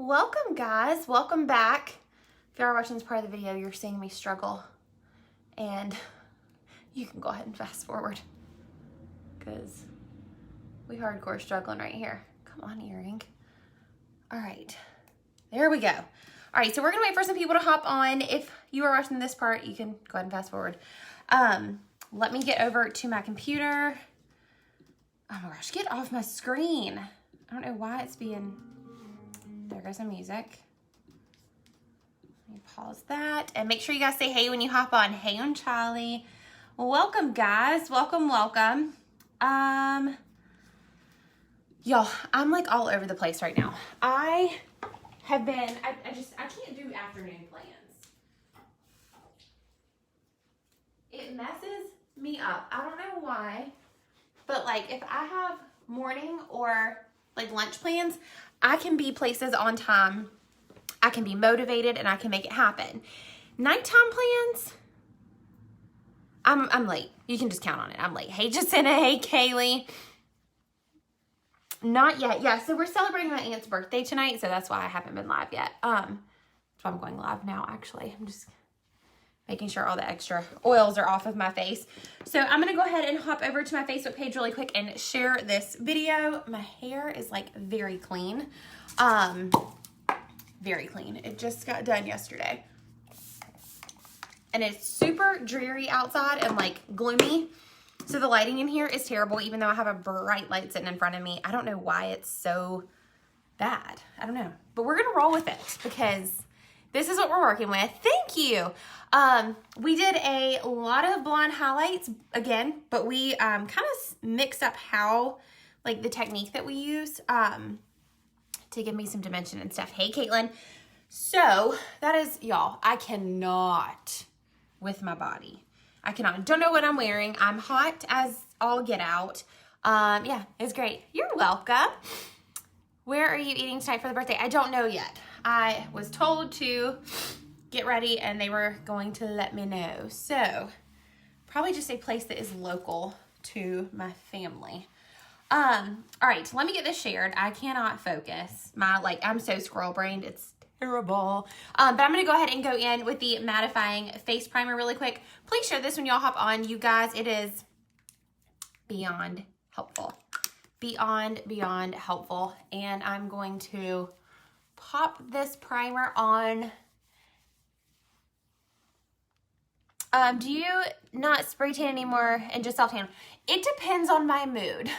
Welcome guys, welcome back. If you are watching this part of the video, you're seeing me struggle and you can go ahead and fast forward because we hardcore struggling right here. Come on, earring. All right, there we go. All right, so we're gonna wait for some people to hop on. If you are watching this part, you can go ahead and fast forward. Let me get over to my computer. Oh my gosh, get off my screen. I don't know why it's being, there goes the music. Let me pause that and make sure you guys say hey when you hop on. Hey on Charlie. Welcome guys, welcome. Y'all, I'm like all over the place right now. I have been, I can't do afternoon plans. It messes me up. I don't know why, but like if I have morning or like lunch plans, I can be places on time. I can be motivated and I can make it happen. Nighttime plans, I'm late. You can just count on it. I'm late. Hey Jacinta, hey Kaylee. Not yet. Yeah, so we're celebrating my aunt's birthday tonight, so that's why I haven't been live yet. That's why I'm going live now, actually. I'm just making sure all the extra oils are off of my face. So I'm gonna go ahead and hop over to my Facebook page really quick and share this video. My hair is like very clean. Very clean. It just got done yesterday. And it's super dreary outside and like gloomy. So the lighting in here is terrible, even though I have a bright light sitting in front of me. I don't know why it's so bad. I don't know. But we're gonna roll with it because this is what we're working with. Thank you. We did a lot of blonde highlights again, but we kind of mixed up how, like the technique that we use to give me some dimension and stuff. Hey, Caitlin. So that is, y'all, I cannot with my body. I cannot. Don't know what I'm wearing. I'm hot as all get out. Yeah, it's great. You're welcome. Where are you eating tonight for the birthday? I don't know yet. I was told to get ready and they were going to let me know. So probably just a place that is local to my family. All right, let me get this shared. I cannot focus. I'm so squirrel brained. It's terrible. But I'm gonna go ahead and go in with the mattifying face primer really quick. Please share this when y'all hop on. You guys, it is beyond helpful. Beyond helpful. And I'm going to pop this primer on. Do you not spray tan anymore and just self tan? It depends on my mood.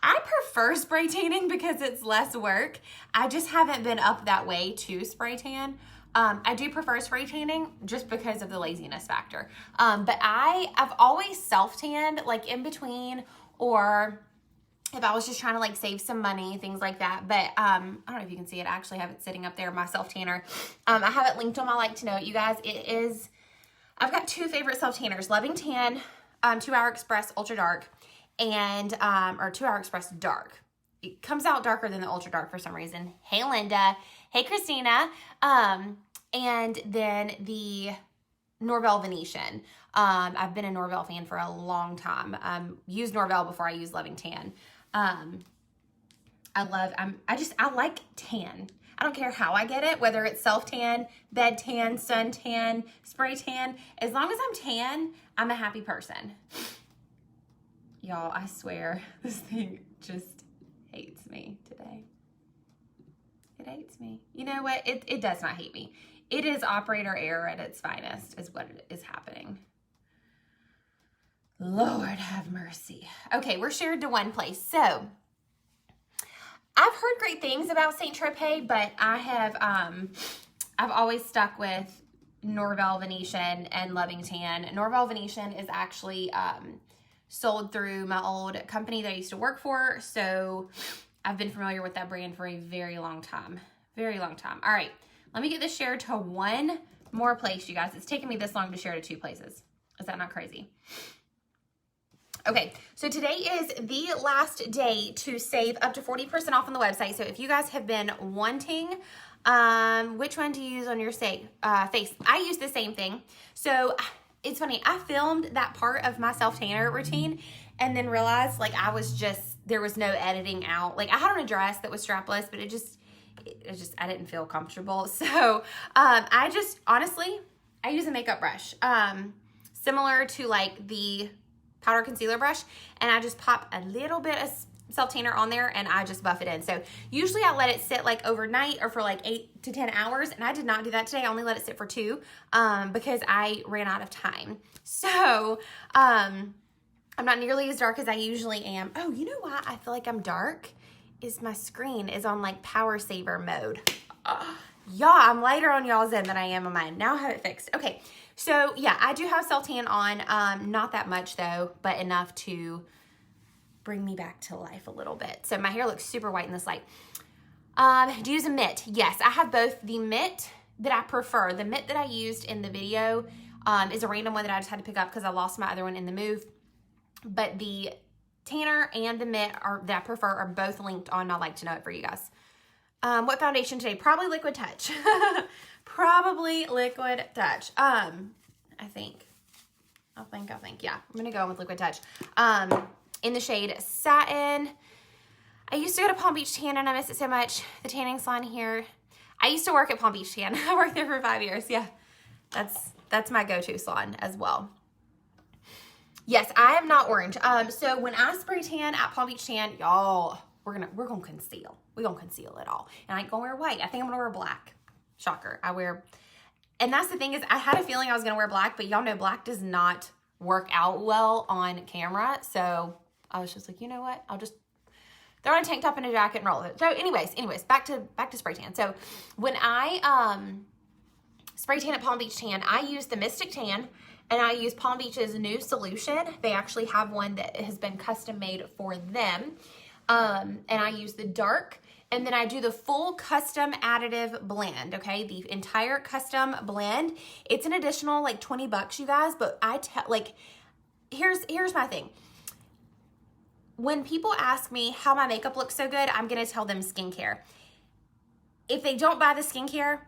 I prefer spray tanning because it's less work. I just haven't been up that way to spray tan. I do prefer spray tanning just because of the laziness factor. But I've always self tanned like in between, or if I was just trying to like save some money, things like that. But I don't know if you can see it. I actually have it sitting up there, my self tanner. I have it linked on my like to know. You guys, it is, I've got two favorite self tanners, Loving Tan, 2 Hour Express Ultra Dark, and or 2 Hour Express Dark. It comes out darker than the Ultra Dark for some reason. Hey Linda, hey Christina, and then the Norvell Venetian. I've been a Norvell fan for a long time. Used Norvell before I used Loving Tan. I like tan. I don't care how I get it, whether it's self-tan, bed tan, sun tan, spray tan. As long as I'm tan, I'm a happy person. Y'all, I swear, this thing just hates me today. It hates me. You know what? It does not hate me. It is operator error at its finest is what is happening. Lord have mercy. Okay, we're shared to one place. So, I've heard great things about Saint Tropez, but I've always stuck with Norvell Venetian and Loving Tan. Norvell Venetian is actually sold through my old company that I used to work for, so I've been familiar with that brand for a very long time. Very long time. All right, let me get this shared to one more place, you guys. It's taken me this long to share to 2 places. Is that not crazy? Okay, so today is the last day to save up to 40% off on the website. So if you guys have been wanting, which one do you use on your face? I use the same thing. So it's funny, I filmed that part of my self-tanner routine and then realized like there was no editing out. Like I had on a dress that was strapless, but it I didn't feel comfortable. So I just, honestly, I use a makeup brush, similar to like the powder concealer brush, and I just pop a little bit of self-tanner on there and I just buff it in. So usually I let it sit like overnight or for like 8 to 10 hours, and I did not do that today. I only let it sit for 2 because I ran out of time. So I'm not nearly as dark as I usually am. Oh, you know why I feel like I'm dark? Is my screen is on like power saver mode. Y'all, I'm lighter on y'all's end than I am on mine. Now I have it fixed. Okay, so yeah, I do have self-tan on. Not that much though, but enough to bring me back to life a little bit. So my hair looks super white in this light. Do you use a mitt? Yes, I have both. The mitt that I prefer, the mitt that I used in the video is a random one that I just had to pick up because I lost my other one in the move. But the tanner and the mitt that I prefer are both linked on I Like to Know It for you guys. What foundation today? Probably Liquid Touch. Probably Liquid Touch. I think, yeah. I'm going to go with Liquid Touch. In the shade Satin. I used to go to Palm Beach Tan and I miss it so much. The tanning salon here. I used to work at Palm Beach Tan. I worked there for 5 years. Yeah, that's my go-to salon as well. Yes, I am not orange. So when I spray tan at Palm Beach Tan, y'all, we're gonna conceal. We're gonna conceal it all. And I ain't gonna wear white. I think I'm gonna wear black. Shocker. And that's the thing is, I had a feeling I was gonna wear black, but y'all know black does not work out well on camera. So I was just like, you know what? I'll just throw on a tank top and a jacket and roll with it. So anyways, back to spray tan. So when I spray tan at Palm Beach Tan, I use the Mystic Tan, and I use Palm Beach's new solution. They actually have one that has been custom made for them. And I use the dark, and then I do the full custom additive blend, okay? The entire custom blend. It's an additional like $20, you guys, but here's my thing. When people ask me how my makeup looks so good, I'm gonna tell them skincare. If they don't buy the skincare,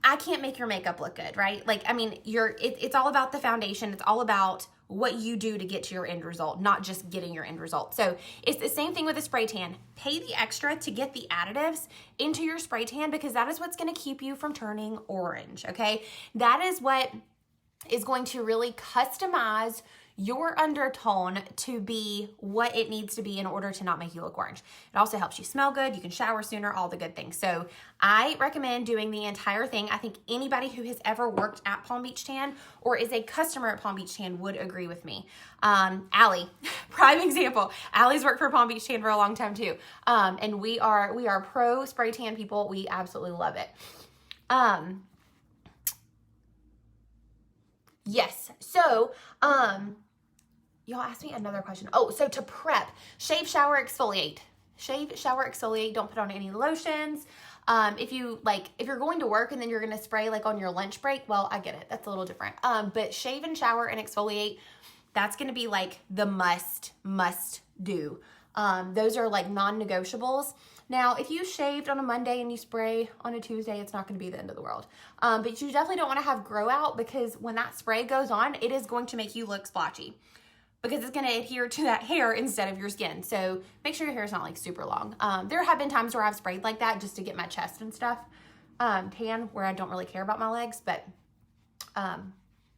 I can't make your makeup look good, right? Like, I mean, it's all about the foundation. It's all about what you do to get to your end result, not just getting your end result. So it's the same thing with a spray tan. Pay the extra to get the additives into your spray tan, because that is what's gonna keep you from turning orange, okay? That is what is going to really customize your undertone to be what it needs to be in order to not make you look orange. It also helps you smell good. You can shower sooner, all the good things. So I recommend doing the entire thing. I think anybody who has ever worked at Palm Beach Tan or is a customer at Palm Beach Tan would agree with me. Allie, prime example. Allie's worked for Palm Beach Tan for a long time too. And we are pro spray tan people. We absolutely love it. Yes. So, y'all asked me another question. Oh, so to prep, shave, shower, exfoliate. Shave, shower, exfoliate. Don't put on any lotions. If you're going to work and then you're going to spray like on your lunch break, well, I get it. That's a little different. But shave and shower and exfoliate, that's going to be like the must do. Those are like non-negotiables. Now, if you shaved on a Monday and you spray on a Tuesday, it's not going to be the end of the world. But you definitely don't want to have grow out, because when that spray goes on, it is going to make you look splotchy, because it's going to adhere to that hair instead of your skin. So make sure your hair is not like super long. There have been times where I've sprayed like that just to get my chest and stuff tan, where I don't really care about my legs. But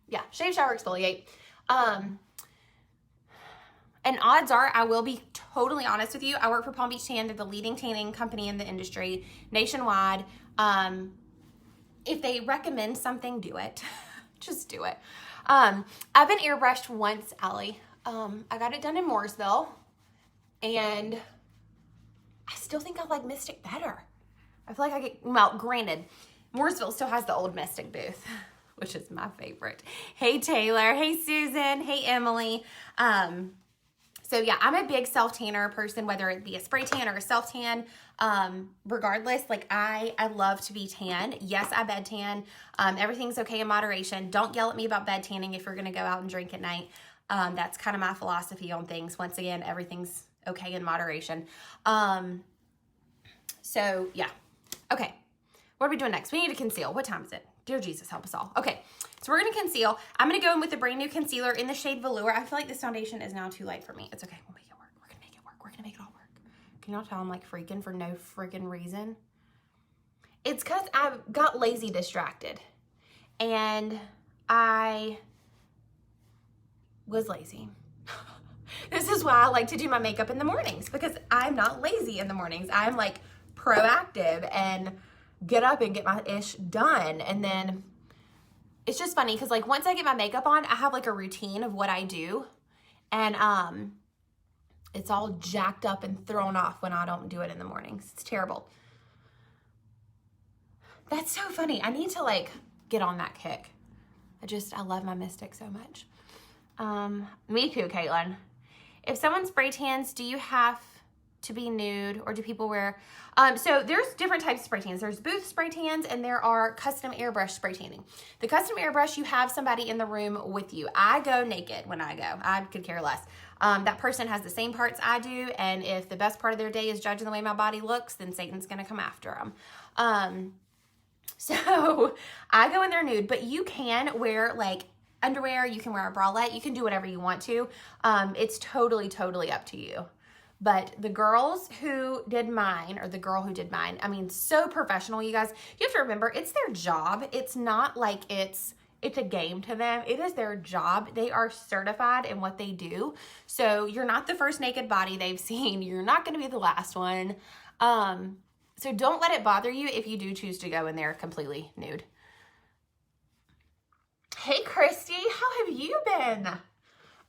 yeah, shave, shower, exfoliate. And odds are, I will be totally honest with you, I work for Palm Beach Tan. They're the leading tanning company in the industry nationwide. If they recommend something, do it. Just do it. I've been airbrushed once, Allie. I got it done in Mooresville, and I still think I like Mystic better. I feel like well, granted, Mooresville still has the old Mystic booth, which is my favorite. Hey, Taylor. Hey, Susan. Hey, Emily. So yeah, I'm a big self-tanner person, whether it be a spray tan or a self-tan. Regardless, like I love to be tan. Yes, I bed tan. Everything's okay in moderation. Don't yell at me about bed tanning if you're gonna go out and drink at night. That's kind of my philosophy on things. Once again, everything's okay in moderation. So yeah, okay. What are we doing next? We need to conceal. What time is it? Dear Jesus, help us all. Okay, so we're going to conceal. I'm going to go in with a brand new concealer in the shade Velour. I feel like this foundation is now too light for me. It's okay. We'll make it work. We're going to make it work. We're going to make it all work. Can y'all tell I'm like freaking for no freaking reason? It's because I got lazy distracted. And I was lazy. This is why I like to do my makeup in the mornings, because I'm not lazy in the mornings. I'm like proactive and get up and get my ish done. And then it's just funny because like once I get my makeup on, I have like a routine of what I do. And it's all jacked up and thrown off when I don't do it in the mornings. It's terrible. That's so funny. I need to like get on that kick. I love my Mystic so much. Me too, Caitlin. If someone spray tans, do you have to be nude or do people wear? So there's different types of spray tans. There's booth spray tans and there are custom airbrush spray tanning. The custom airbrush, you have somebody in the room with you. I go naked when I go. I could care less. That person has the same parts I do, and if the best part of their day is judging the way my body looks, then Satan's gonna come after them. So I go in there nude, but you can wear like underwear, you can wear a bralette, you can do whatever you want to. It's totally up to you. But the girls who did mine, or the girl who did mine, I mean, so professional, you guys. You have to remember, it's their job. It's not like it's a game to them. It is their job. They are certified in what they do. So you're not the first naked body they've seen. You're not going to be the last one. So don't let it bother you if you do choose to go in there completely nude. Hey, Christy, how have you been?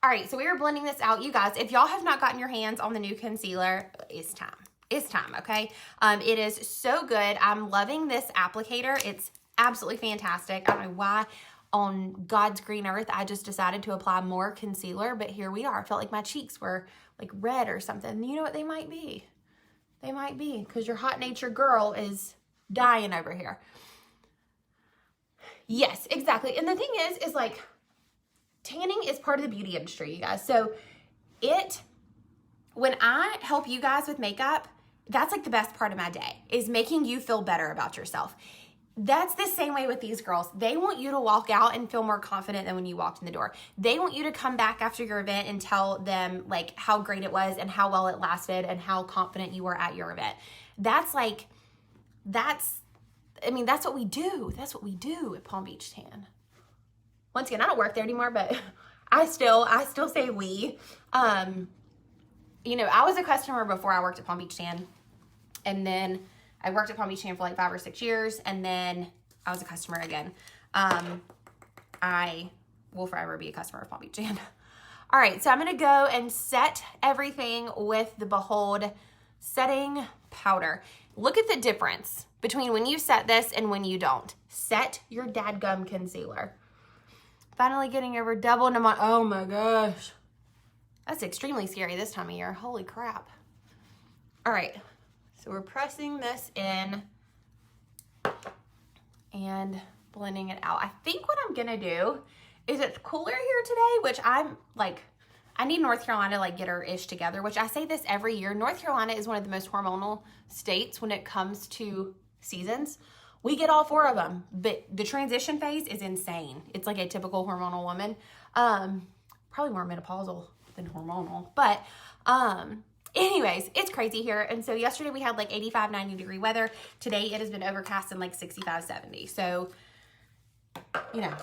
All right, so we are blending this out. You guys, if y'all have not gotten your hands on the new concealer, it's time. It's time, okay? It is so good. I'm loving this applicator. It's absolutely fantastic. I don't know why on God's green earth I just decided to apply more concealer, but here we are. I felt like my cheeks were like red or something. You know what they might be? They might be, because your hot natured girl is dying over here. Yes, exactly. And the thing is like, tanning is part of the beauty industry, you guys. So when I help you guys with makeup, that's like the best part of my day, is making you feel better about yourself. That's the same way with these girls. They want you to walk out and feel more confident than when you walked in the door. They want you to come back after your event and tell them like how great it was and how well it lasted and how confident you were at your event. That's what we do. That's what we do at Palm Beach Tan. Once again, I don't work there anymore, but I still say we. You know, I was a customer before I worked at Palm Beach Tan, and then I worked at Palm Beach Tan for like 5 or 6 years, and then I was a customer again. I will forever be a customer of Palm Beach Tan. All right, so I'm gonna go and set everything with the Behold setting powder. Look at the difference between when you set this and when you don't. Set your dadgum concealer. Finally getting over double pneumonia. Oh my gosh. That's extremely scary this time of year. Holy crap. All right. So we're pressing this in and blending it out. I think what I'm gonna do is, it's cooler here today, which I'm like, I need North Carolina to like get her ish together, which I say this every year. North Carolina is one of the most hormonal states when it comes to seasons. We get all 4 of them, but the transition phase is insane. It's like a typical hormonal woman. Probably more menopausal than hormonal, but anyways, it's crazy here. And so yesterday we had like 85, 90 degree weather. Today it has been overcast and like 65, 70. So, you know,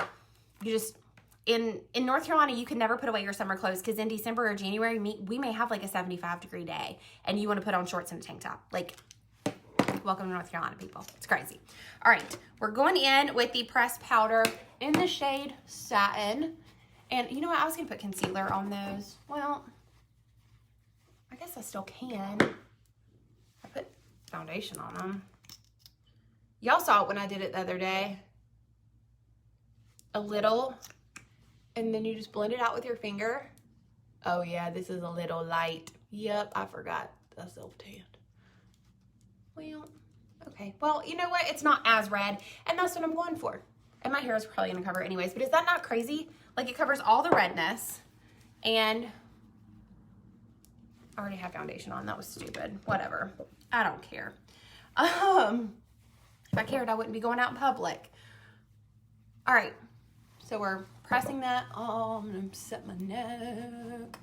you just, in North Carolina, you can never put away your summer clothes, because in December or January, we may have like a 75 degree day and you want to put on shorts and a tank top. Like, welcome to North Carolina, people. It's crazy. All right, we're going in with the pressed powder in the shade Satin. And you know what? I was going to put concealer on those. Well, I guess I still can. I put foundation on them. Y'all saw it when I did it the other day. A little, and then you just blend it out with your finger. Oh yeah, this is a little light. Yep, I forgot the self-tan. Well, okay. Well, you know what? It's not as red, and that's what I'm going for. And my hair is probably gonna cover anyways, but is that not crazy? Like, it covers all the redness, and I already have foundation on. That was stupid. Whatever. I don't care. If I cared, I wouldn't be going out in public. All right. So we're pressing that on. I'm gonna set my neck.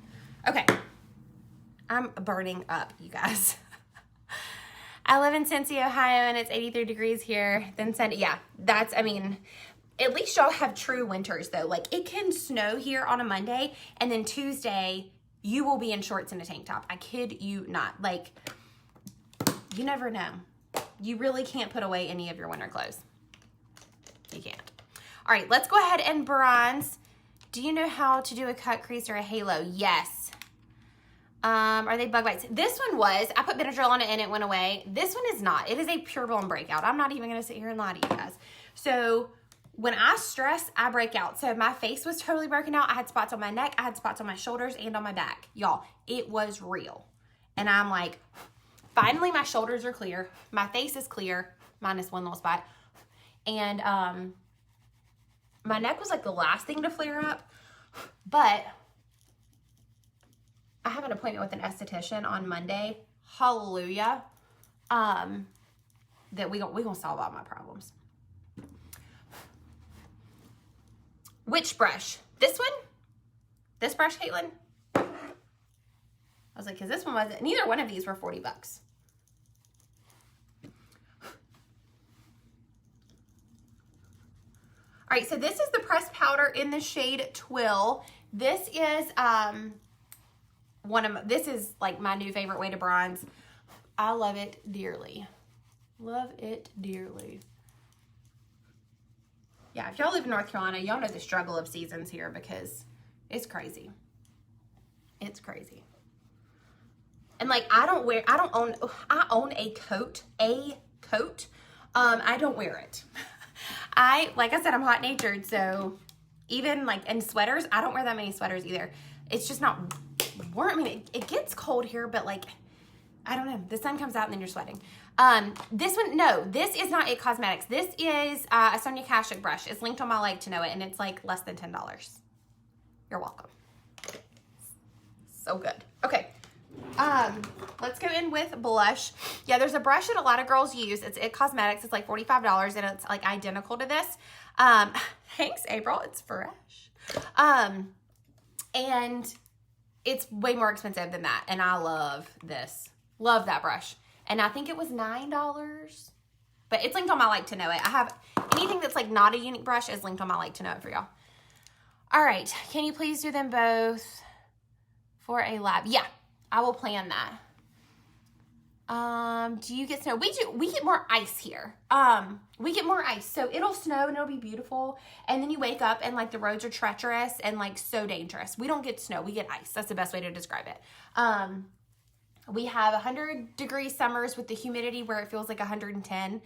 Okay. I'm burning up, you guys. I live in Cincy, Ohio, and it's 83 degrees here. Then said, yeah, that's, I mean, at least y'all have true winters, though. Like, it can snow here on a Monday, and then Tuesday, you will be in shorts and a tank top. I kid you not. Like, you never know. You really can't put away any of your winter clothes. You can't. All right, let's go ahead and bronze. Do you know how to do a cut crease or a halo? Yes. Are they bug bites? This one was. I put Benadryl on it and it went away. This one is not. It is a pure bone breakout. I'm not even going to sit here and lie to you guys. So when I stress, I break out. So my face was totally broken out. I had spots on my neck. I had spots on my shoulders and on my back. Y'all, it was real. And I'm like, finally my shoulders are clear. My face is clear, minus one little spot. And my neck was like the last thing to flare up. But I have an appointment with an esthetician on Monday. Hallelujah. That we gonna solve all my problems. Which brush? This one? This brush, Caitlin? I was like, because this one wasn't, neither one of these were 40 bucks. All right, so this is the pressed powder in the shade Twill. This is this is like my new favorite way to bronze. I love it dearly. Love it dearly. Yeah, if y'all live in North Carolina, y'all know the struggle of seasons here because it's crazy. It's crazy. And like I own a coat. I don't wear it. Like I said, I'm hot natured, so even like in sweaters, I don't wear that many sweaters either. It's just not warm. I mean, it gets cold here, but like, I don't know. The sun comes out and then you're sweating. This one, no, this is not It Cosmetics. This is a Sonia Kashuk brush. It's linked on my like to know it, and it's like less than $10. You're welcome. So good. Okay. Let's go in with blush. Yeah, there's a brush that a lot of girls use. It's It Cosmetics. It's like $45 and it's like identical to this. Thanks, April. It's fresh. And it's way more expensive than that. And I love this. Love that brush. And I think it was $9. But it's linked on my like to know it. I have anything that's like not a Younique brush is linked on my like to know it for y'all. All right. Can you please do them both for a lab? Yeah. I will plan that. Do you get snow? We get more ice here. We get more ice. So it'll snow and it'll be beautiful. And then you wake up and like the roads are treacherous and like so dangerous. We don't get snow. We get ice. That's the best way to describe it. We have 100-degree summers with the humidity where it feels like 110.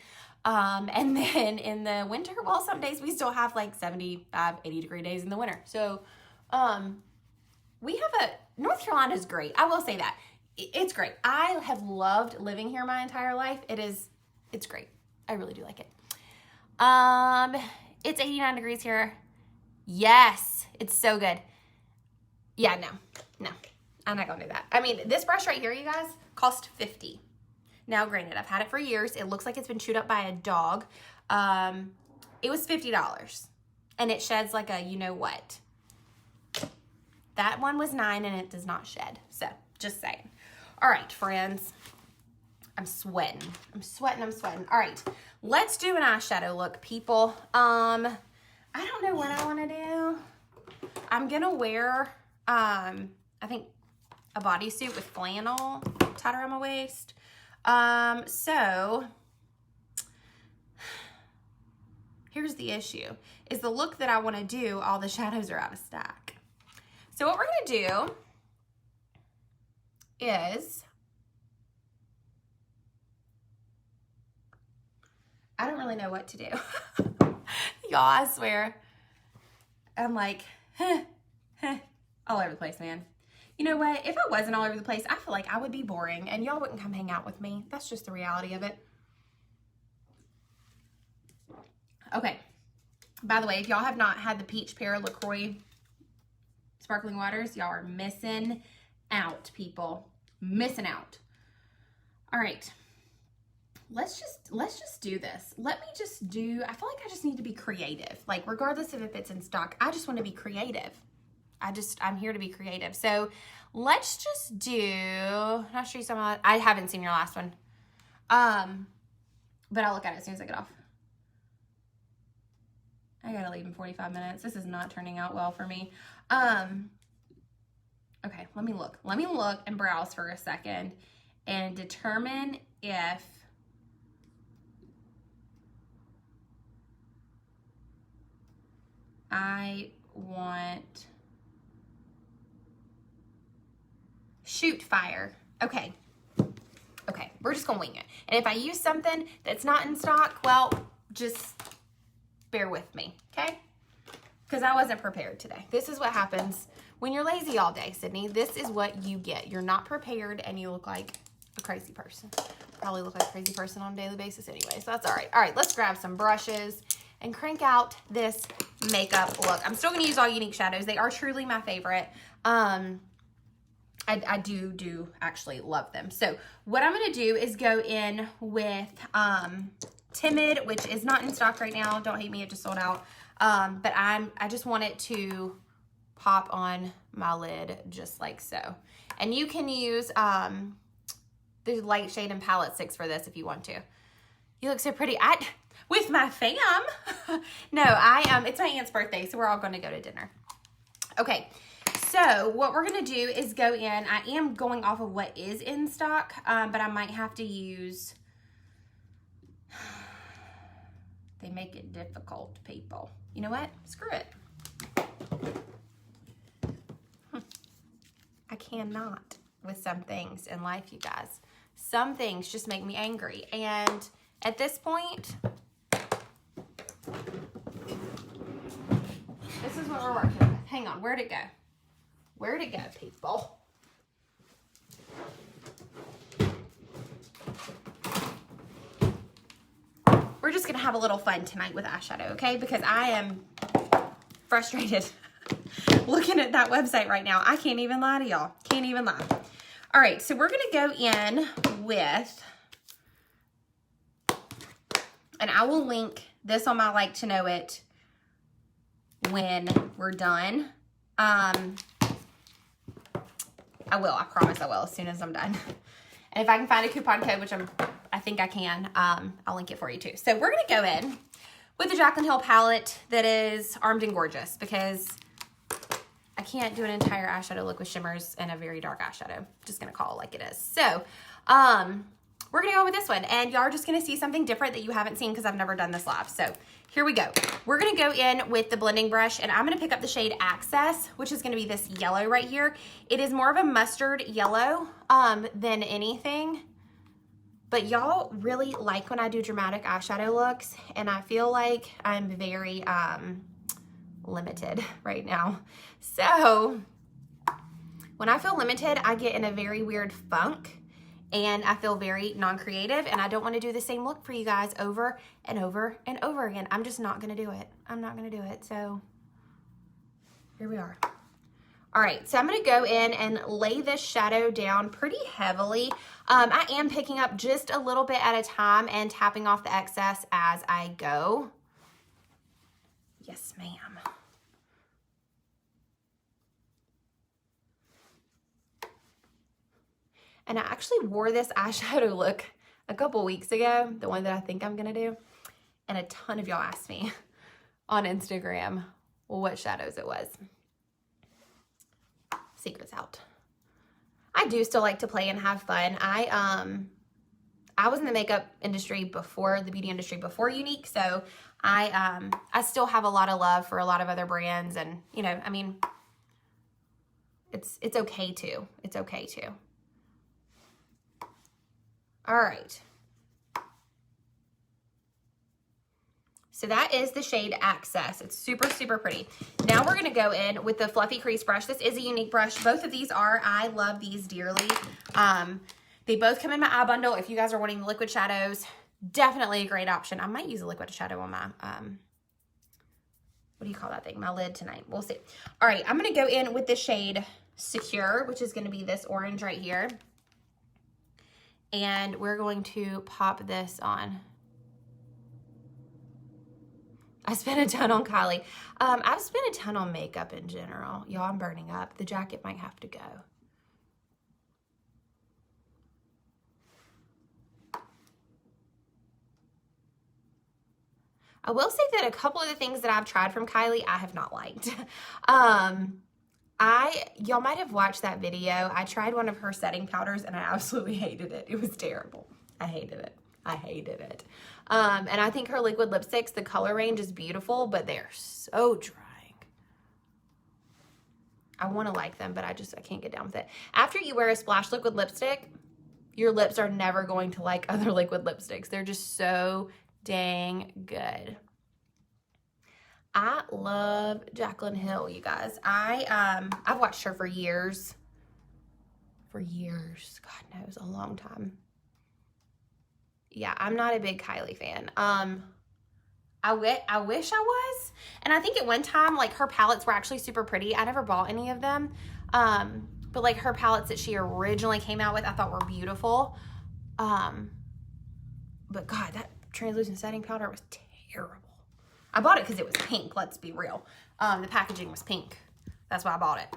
And then in the winter, well, some days we still have like 75, 80-degree days in the winter. So, North Carolina is great. I will say that. It's great. I have loved living here my entire life. It's great. I really do like it. It's 89 degrees here. Yes, it's so good. Yeah, no, I'm not gonna do that. I mean, this brush right here, you guys, cost $50. Now, granted, I've had it for years. It looks like it's been chewed up by a dog. It was $50, and it sheds like a you-know-what. That one was $9 and it does not shed. So just saying. All right, friends. I'm sweating. All right, let's do an eyeshadow look, people. I don't know what I want to do. I'm going to wear, I think a bodysuit with flannel tied around my waist. So here's the issue is the look that I want to do. All the shadows are out of stock. So what we're going to do is, I don't really know what to do. Y'all, I swear, I'm like, all over the place, man. You know what? If I wasn't all over the place, I feel like I would be boring and y'all wouldn't come hang out with me. That's just the reality of it. Okay. By the way, if y'all have not had the Peach Pear LaCroix sparkling waters, y'all are missing out, people. Missing out. All right. Let's just do this. I feel like I just need to be creative. Like, regardless of if it's in stock, I just want to be creative. I'm here to be creative. So let's just do, I'll show you some of, I haven't seen your last one. But I'll look at it as soon as I get off. I gotta leave in 45 minutes. This is not turning out well for me. Okay, let me look. Let me look and browse for a second and determine if I want shoot fire. Okay. Okay, we're just gonna wing it. And if I use something that's not in stock, well, just bear with me, okay? Because I wasn't prepared today. This is what happens when you're lazy all day, Sydney. This is what you get. You're not prepared and you look like a crazy person. Probably look like a crazy person on a daily basis anyway, so that's all right. All right, let's grab some brushes and crank out this makeup look. I'm still gonna use all Younique shadows. They are truly my favorite. I do actually love them. So what I'm gonna do is go in with Timid, which is not in stock right now. Don't hate me, it just sold out. But I just want it to pop on my lid just like so. And you can use the light shade and palette sticks for this if you want to. You look so pretty. With my fam. No, it's my aunt's birthday, so we're all gonna go to dinner. Okay, so what we're gonna do is go in. I am going off of what is in stock, but I might have to use, they make it difficult, people. You know what? Screw it. I cannot with some things in life, you guys. Some things just make me angry. And at this point, this is what we're working with. Hang on, where'd it go? Where'd it go, people? We're just gonna have a little fun tonight with eyeshadow, okay? Because I am frustrated looking at that website right now. I can't even lie to y'all. Can't even lie. All right, so we're gonna go in with, and I will link this on my like to know it when we're done. I will, I promise I will as soon as I'm done. And if I can find a coupon code, which I think I can, I'll link it for you too. So we're gonna go in with the Jaclyn Hill palette that is Armed and Gorgeous because I can't do an entire eyeshadow look with shimmers and a very dark eyeshadow. Just gonna call it like it is. So, we're gonna go with this one and y'all are just gonna see something different that you haven't seen because I've never done this live. So here we go. We're gonna go in with the blending brush and I'm gonna pick up the shade Access, which is gonna be this yellow right here. It is more of a mustard yellow than anything, but y'all really like when I do dramatic eyeshadow looks and I feel like I'm very limited right now. So when I feel limited, I get in a very weird funk and I feel very non-creative and I don't want to do the same look for you guys over and over and over again. I'm just not going to do it. I'm not going to do it. So here we are. All right, so I'm going to go in and lay this shadow down pretty heavily. I am picking up just a little bit at a time and tapping off the excess as I go. Yes, ma'am. And I actually wore this eyeshadow look a couple weeks ago, the one that I think I'm gonna do. And a ton of y'all asked me on Instagram what shadows it was. Secret's out. I do still like to play and have fun. I was in the makeup industry before, the beauty industry before Younique, so I still have a lot of love for a lot of other brands and, you know, I mean, it's okay to. It's okay to. All right. So that is the shade Access. It's super, super pretty. Now we're gonna go in with the fluffy crease brush. This is a Younique brush. Both of these are, I love these dearly. They both come in my eye bundle. If you guys are wanting the liquid shadows, definitely a great option. I might use a liquid shadow on my, what do you call that thing? My lid tonight. We'll see. All right, I'm gonna go in with the shade Secure, which is gonna be this orange right here. And we're going to pop this on. I spent a ton on Kylie. I've spent a ton on makeup in general. Y'all, I'm burning up. The jacket might have to go. I will say that a couple of the things that I've tried from Kylie, I have not liked. Y'all might have watched that video. I tried one of her setting powders and I absolutely hated it. It was terrible. I hated it. I hated it. And I think her liquid lipsticks, the color range is beautiful, but they're so drying. I want to like them, but I can't get down with it. After you wear a splash liquid lipstick, your lips are never going to like other liquid lipsticks. They're just so dang good. I love Jaclyn Hill, you guys. I've watched her for years. For years. God knows, a long time. Yeah, I'm not a big Kylie fan. I wish I was. And I think at one time, like, her palettes were actually super pretty. I never bought any of them. But like her palettes that she originally came out with, I thought were beautiful. But God, that translucent setting powder was terrible. I bought it because it was pink, let's be real. The packaging was pink. That's why I bought it.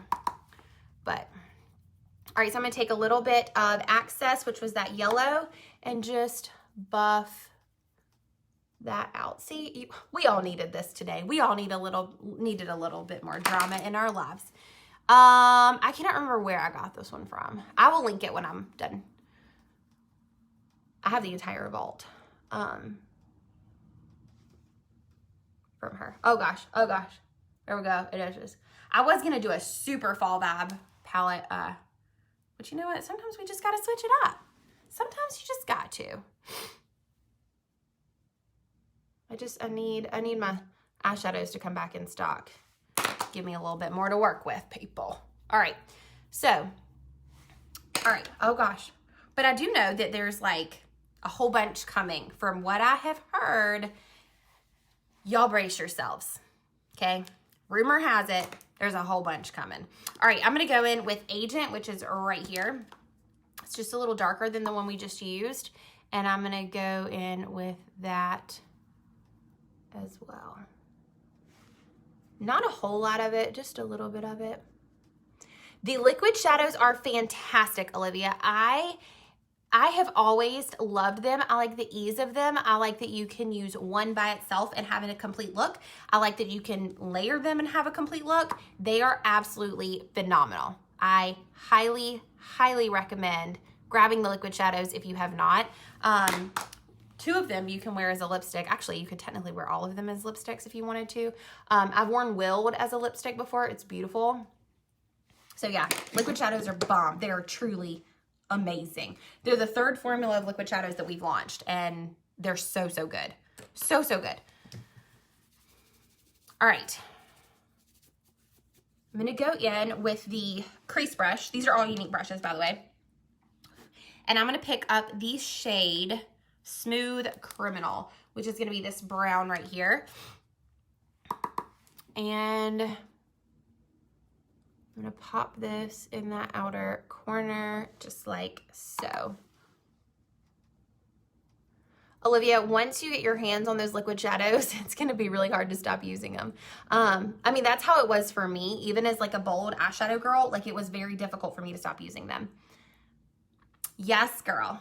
But, all right, so I'm gonna take a little bit of Access, which was that yellow, and just buff that out. See, we all needed this today. We all needed a little bit more drama in our lives. I cannot remember where I got this one from. I will link it when I'm done. I have the entire vault. From her. Oh gosh. There we go. It is. I was gonna do a super fall vibe palette, but you know what? Sometimes we just gotta switch it up. Sometimes you just got to. I need my eyeshadows to come back in stock. Give me a little bit more to work with, people. All right. So, all right. Oh gosh. But I do know that there's like a whole bunch coming. From what I have heard, y'all brace yourselves, okay? Rumor has it, there's a whole bunch coming. All right, I'm gonna go in with Agent, which is right here. It's just a little darker than the one we just used. And I'm gonna go in with that as well. Not a whole lot of it, just a little bit of it. The liquid shadows are fantastic, Olivia. I have always loved them. I like the ease of them. I like that you can use one by itself and have a complete look. I like that you can layer them and have a complete look. They are absolutely phenomenal. I highly, highly recommend grabbing the liquid shadows if you have not. Two of them you can wear as a lipstick. Actually, you could technically wear all of them as lipsticks if you wanted to. I've worn Willed as a lipstick before. It's beautiful. So yeah, liquid shadows are bomb. They are truly amazing. They're the third formula of liquid shadows that we've launched, and they're so, so good. So, so good. All right. I'm going to go in with the crease brush. These are all Younique brushes, by the way. And I'm going to pick up the shade Smooth Criminal, which is going to be this brown right here. And I'm going to pop this in that outer corner, just like so. Olivia, once you get your hands on those liquid shadows, it's going to be really hard to stop using them. I mean, that's how it was for me. Even as like a bold eyeshadow girl, like it was very difficult for me to stop using them. Yes, girl.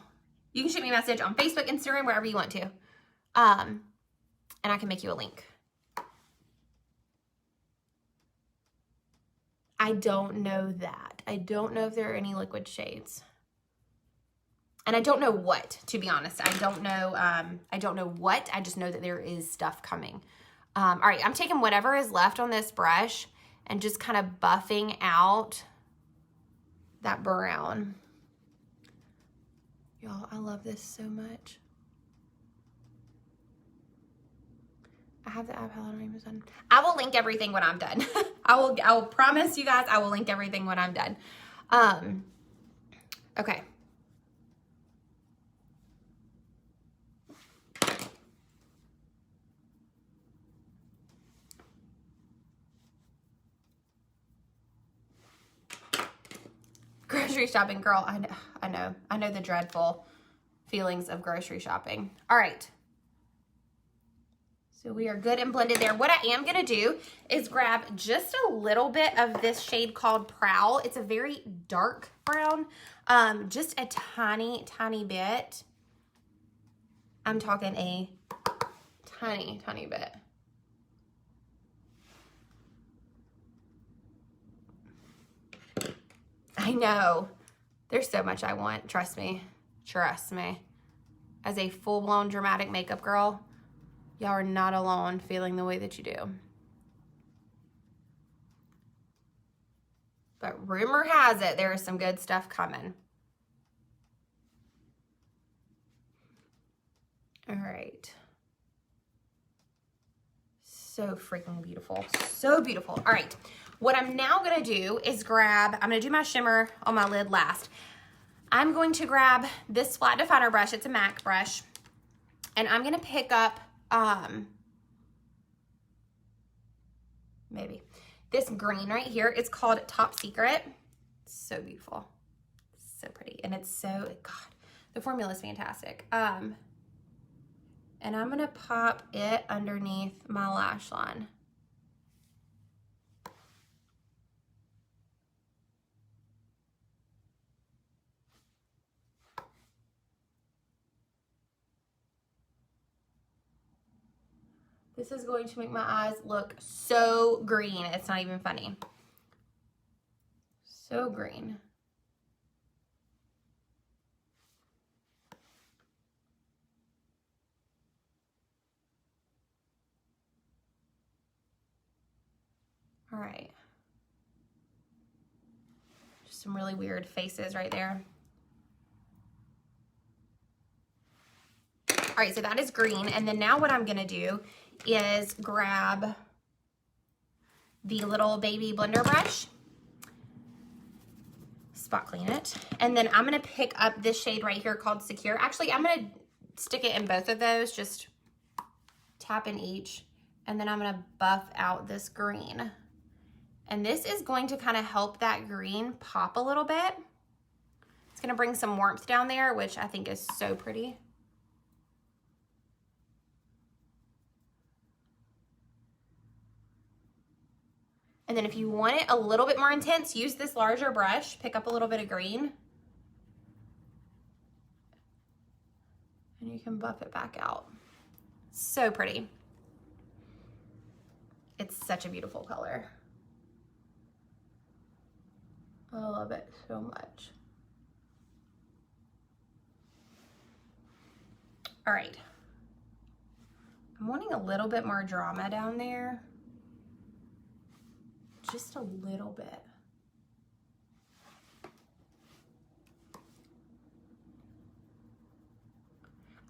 You can shoot me a message on Facebook, Instagram, wherever you want to. And I can make you a link. I don't know that. I don't know if there are any liquid shades. And I don't know what, to be honest. I don't know what. I just know that there is stuff coming. All right, I'm taking whatever is left on this brush and just kind of buffing out that brown. Y'all, I love this so much. I have the eye palette on Amazon. I will link everything when I'm done. I will promise you guys I will link everything when I'm done. Okay. Grocery shopping, girl. I know the dreadful feelings of grocery shopping. All right. So we are good and blended there. What I am gonna do is grab just a little bit of this shade called Prowl. It's a very dark brown, just a tiny, tiny bit. I'm talking a tiny, tiny bit. I know. There's so much I want. Trust me. Trust me. As a full-blown dramatic makeup girl, y'all are not alone feeling the way that you do. But rumor has it there is some good stuff coming. All right. So freaking beautiful. So beautiful. All right. What I'm now going to do is grab, I'm going to do my shimmer on my lid last. I'm going to grab this flat definer brush. It's a MAC brush. And I'm going to pick up, maybe, this green right here. It's called Top Secret. It's so beautiful. So pretty. And it's so, God, the formula is fantastic. And I'm going to pop it underneath my lash line. This is going to make my eyes look so green. It's not even funny. So green. All right. Just some really weird faces right there. All right, so that is green. And then now what I'm gonna do is grab the little baby blender brush, spot clean it, and then I'm gonna pick up this shade right here called Secure. Actually, I'm gonna stick it in both of those, just tap in each, and then I'm gonna buff out this green. And this is going to kind of help that green pop a little bit. It's gonna bring some warmth down there, which I think is so pretty. And then if you want it a little bit more intense, use this larger brush, pick up a little bit of green. And you can buff it back out. So pretty. It's such a beautiful color. I love it so much. All right. I'm wanting a little bit more drama down there. Just a little bit.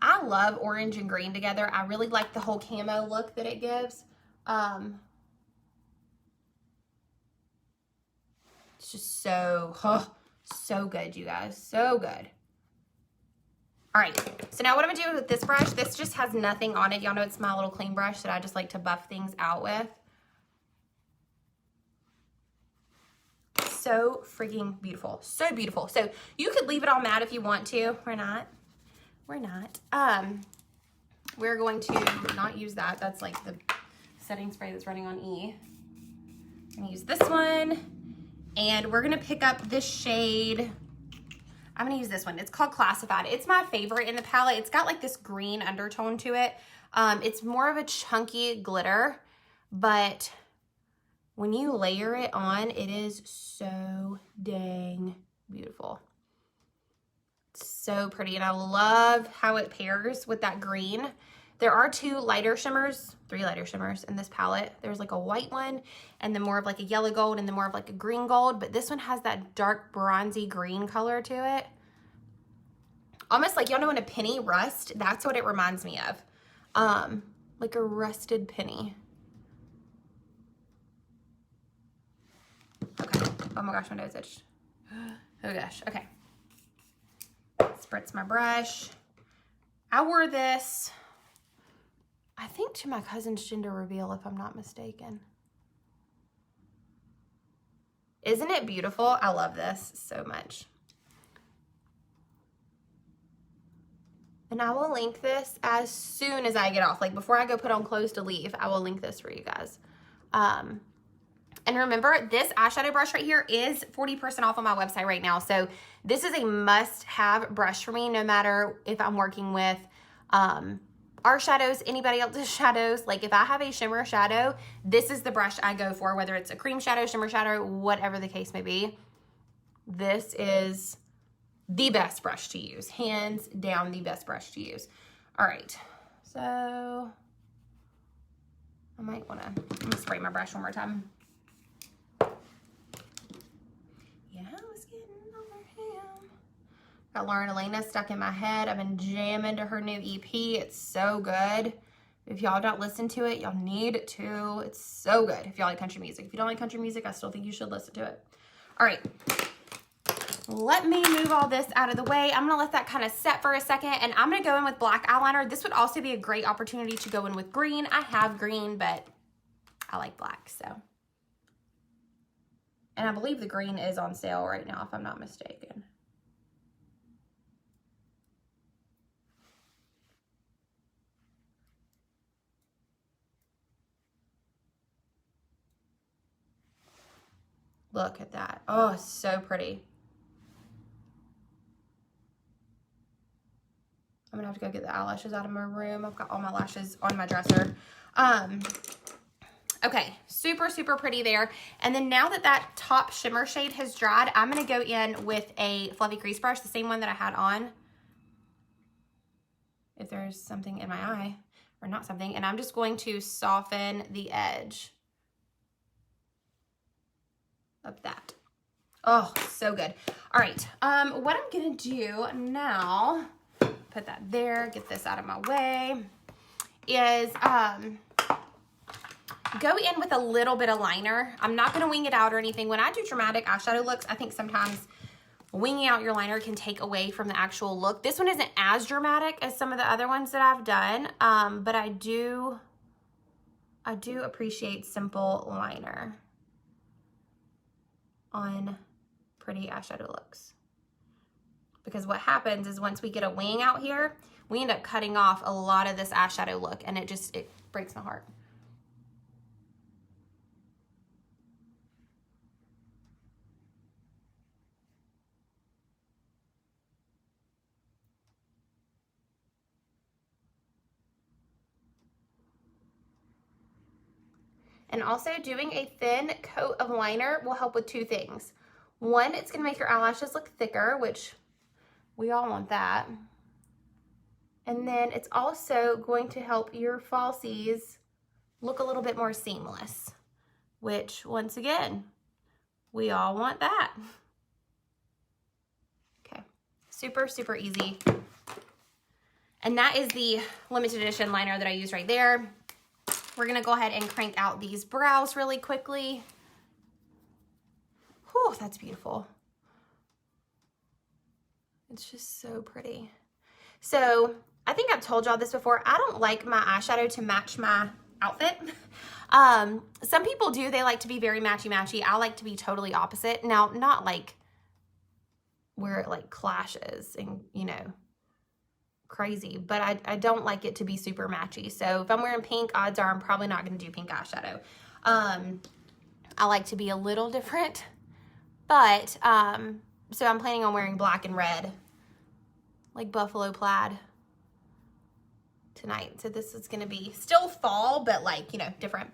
I love orange and green together. I really like the whole camo look that it gives. It's just so, so good, you guys. So good. All right, so now what I'm gonna do with this brush, this just has nothing on it. Y'all know it's my little clean brush that I just like to buff things out with. So freaking beautiful. So beautiful. So you could leave it all matte if you want to. We're not. We're not. We're going to not use that. That's like the setting spray that's running on E. I'm gonna use this one. And we're gonna pick up this shade. I'm gonna use this one. It's called Classified. It's my favorite in the palette. It's got like this green undertone to it. It's more of a chunky glitter, but when you layer it on, it is so dang beautiful. It's so pretty, and I love how it pairs with that green. There are three lighter shimmers in this palette. There's like a white one, and then more of like a yellow gold, and then more of like a green gold, but this one has that dark bronzy green color to it. Almost like, y'all know when a penny rust, that's what it reminds me of. Like a rusted penny. Okay. Oh my gosh, my nose itched. Oh gosh. Okay. Spritz my brush. I wore this, I think, to my cousin's gender reveal, if I'm not mistaken. Isn't it beautiful? I love this so much. And I will link this as soon as I get off. Like before I go put on clothes to leave, I will link this for you guys. And remember, this eyeshadow brush right here is 40% off on my website right now. So this is a must-have brush for me, no matter if I'm working with our shadows, anybody else's shadows, like if I have a shimmer shadow, this is the brush I go for, whether it's a cream shadow, shimmer shadow, whatever the case may be. This is the best brush to use. Hands down, the best brush to use. All right, so I might want to, I'm gonna spray my brush one more time. Yeah, it's getting over here. Got Lauren Elena stuck in my head. I've been jamming to her new EP. It's so good. If y'all don't listen to it, y'all need to. It's so good if y'all like country music. If you don't like country music, I still think you should listen to it. All right. Let me move all this out of the way. I'm going to let that kind of set for a second, and I'm going to go in with black eyeliner. This would also be a great opportunity to go in with green. I have green, but I like black, so. And I believe the green is on sale right now, if I'm not mistaken. Look at that. Oh, it's so pretty. I'm gonna have to go get the eyelashes out of my room. I've got all my lashes on my dresser. Okay, super, super pretty there. And then now that that top shimmer shade has dried, I'm gonna go in with a fluffy crease brush, the same one that I had on. If there's something in my eye, or not something, and I'm just going to soften the edge of that. Oh, so good. All right, what I'm gonna do now, put that there, get this out of my way, is go in with a little bit of liner. I'm not gonna wing it out or anything. When I do dramatic eyeshadow looks, I think sometimes winging out your liner can take away from the actual look. This one isn't as dramatic as some of the other ones that I've done, but I do appreciate simple liner on pretty eyeshadow looks. Because what happens is once we get a wing out here, we end up cutting off a lot of this eyeshadow look, and it breaks my heart. And also doing a thin coat of liner will help with two things. One, it's gonna make your eyelashes look thicker, which we all want that. And then it's also going to help your falsies look a little bit more seamless, which once again, we all want that. Okay, super, super easy. And that is the limited edition liner that I use right there. We're gonna go ahead and crank out these brows really quickly. Whew, that's beautiful. It's just so pretty. So I think I've told y'all this before. I don't like my eyeshadow to match my outfit. Some people do. They like to be very matchy-matchy. I like to be totally opposite. Now, not like where it like clashes and, you know, crazy, but I don't like it to be super matchy. So if I'm wearing pink, odds are I'm probably not going to do pink eyeshadow. I like to be a little different, but so I'm planning on wearing black and red, like buffalo plaid tonight. So this is going to be still fall, but like, you know, different.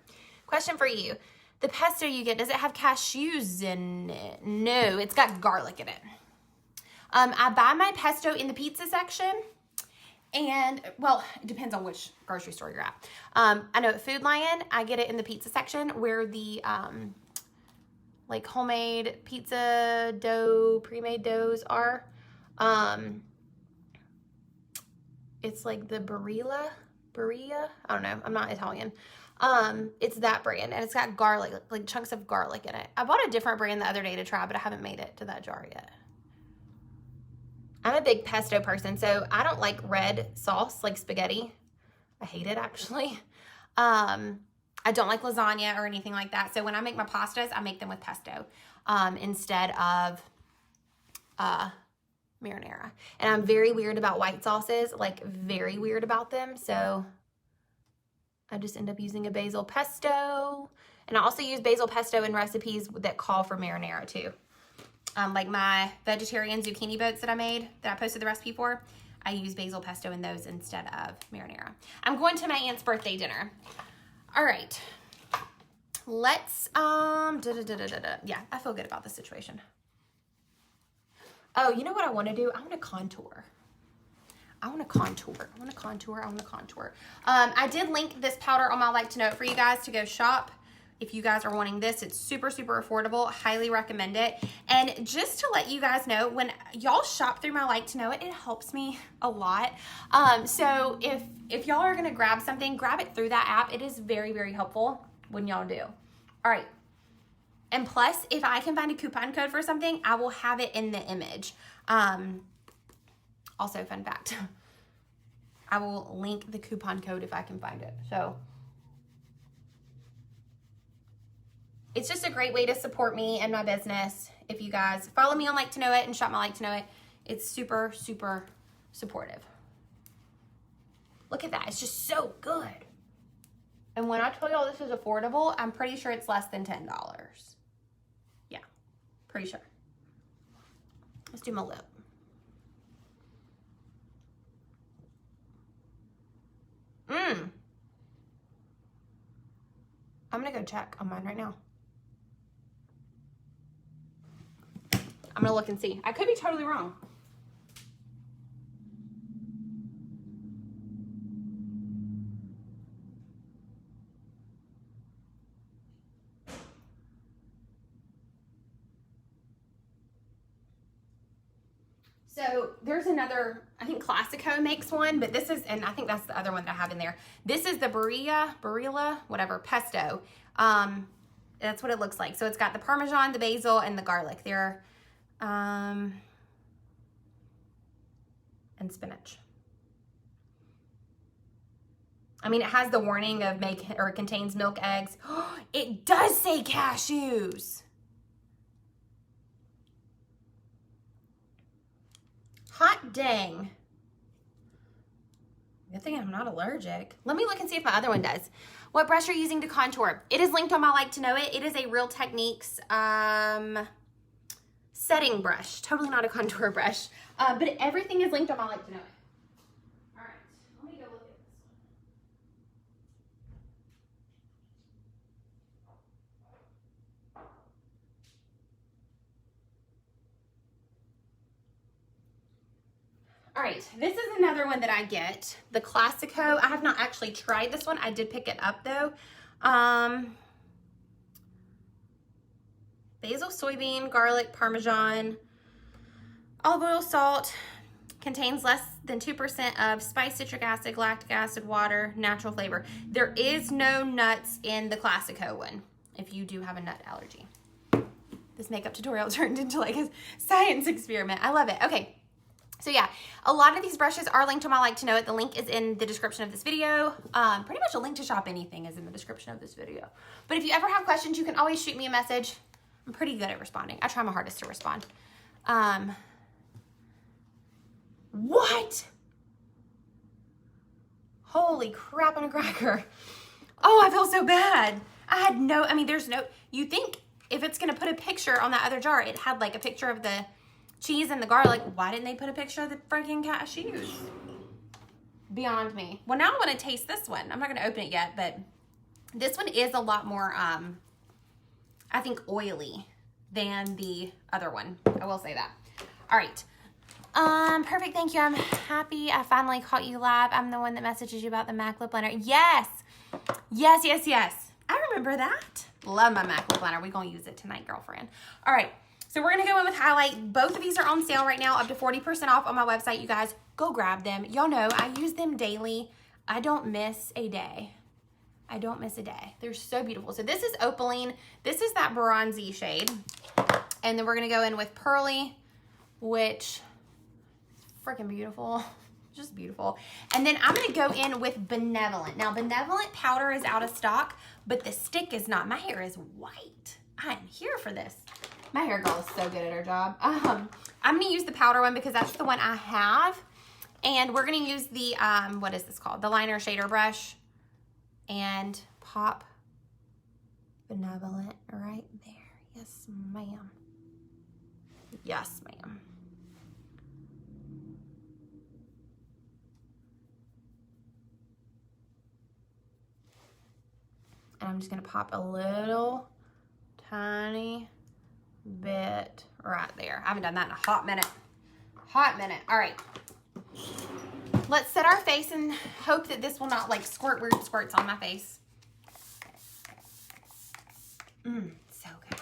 Question for you. The pesto you get, does it have cashews in it? No, it's got garlic in it. I buy my pesto in the pizza section. And, well, it depends on which grocery store you're at. I know at Food Lion, I get it in the pizza section where the, like, homemade pizza dough, pre-made doughs are. It's like the Barilla? I don't know. I'm not Italian. It's that brand, and it's got garlic, like chunks of garlic in it. I bought a different brand the other day to try, but I haven't made it to that jar yet. I'm a big pesto person, so I don't like red sauce like spaghetti. I hate it, actually. I don't like lasagna or anything like that. So when I make my pastas, I make them with pesto instead of marinara. And I'm very weird about white sauces, like very weird about them. So I just end up using a basil pesto. And I also use basil pesto in recipes that call for marinara too. Like my vegetarian zucchini boats that I made, that I posted the recipe for, I use basil pesto in those instead of marinara. I'm going to my aunt's birthday dinner. All right. Let's, yeah, I feel good about this situation. Oh, you know what I want to do? I want to contour. I did link this powder on my like to know it for you guys to go shop. If you guys are wanting this, it's super, super affordable. Highly recommend it. And just to let you guys know, when y'all shop through my like to know it, it helps me a lot. So if y'all are gonna grab something, grab it through that app. It is very, very helpful when y'all do. All right. And plus, if I can find a coupon code for something, I will have it in the image. Also, fun fact, I will link the coupon code if I can find it. So it's just a great way to support me and my business. If you guys follow me on Like to Know It and shop my Like to Know It, it's super, super supportive. Look at that. It's just so good. And when I tell y'all this is affordable, I'm pretty sure it's less than $10. Yeah, pretty sure. Let's do my lip. I'm gonna go check on mine right now. I'm gonna look and see. I could be totally wrong. So there's another, I think Classico makes one, but this is, and I think that's the other one that I have in there. This is the Barilla, whatever, pesto. That's what it looks like. So it's got the Parmesan, the basil, and the garlic there. And spinach. I mean, it has the warning of it contains milk, eggs. It does say cashews. Hot dang. Good thing I'm not allergic. Let me look and see if my other one does. What brush are you using to contour? It is linked on my Like to Know It. It is a Real Techniques setting brush. Totally not a contour brush. But everything is linked on my Like to Know It. All right, let me go look at this one. All right, this is another one that I get, the Classico. I have not actually tried this one. I did pick it up though. Basil, soybean, garlic, Parmesan, olive oil, salt. Contains less than 2% of spice, citric acid, lactic acid, water, natural flavor. There is no nuts in the Classico one if you do have a nut allergy. This makeup tutorial turned into like a science experiment. I love it. Okay. So yeah, a lot of these brushes are linked to my Like to Know It. The link is in the description of this video. Pretty much a link to shop anything is in the description of this video. But if you ever have questions, you can always shoot me a message. I'm pretty good at responding. I try my hardest to respond. What? Holy crap on a cracker. Oh, I feel so bad. I mean, there's no, you think if it's going to put a picture on that other jar, it had like a picture of the cheese and the garlic. Why didn't they put a picture of the freaking cashews? Beyond me. Well, now I want to taste this one. I'm not going to open it yet, but this one is a lot more, I think, oily than the other one. I will say that. All right. Perfect. Thank you. I'm happy I finally caught you live. I'm the one that messages you about the MAC lip liner. Yes. Yes, yes, yes. I remember that. Love my MAC lip liner. We're going to use it tonight, girlfriend. All right. So we're going to go in with highlight. Both of these are on sale right now, up to 40% off on my website. You guys, go grab them. Y'all know I use them daily. I don't miss a day. I don't miss a day. They're so beautiful. So this is Opaline. This is that bronzy shade. And then we're going to go in with Pearly, which is freaking beautiful. Just beautiful. And then I'm going to go in with Benevolent. Now, Benevolent powder is out of stock, but the stick is not. My hair is white. I'm here for this. My hair girl is so good at her job. I'm going to use the powder one because that's the one I have. And we're going to use the, what is this called? The liner shader brush. And pop Benevolent right there. Yes, ma'am. Yes, ma'am. And I'm just gonna pop a little tiny bit right there. I haven't done that in a hot minute. All right. Let's set our face and hope that this will not like squirt weird squirts on my face. So good.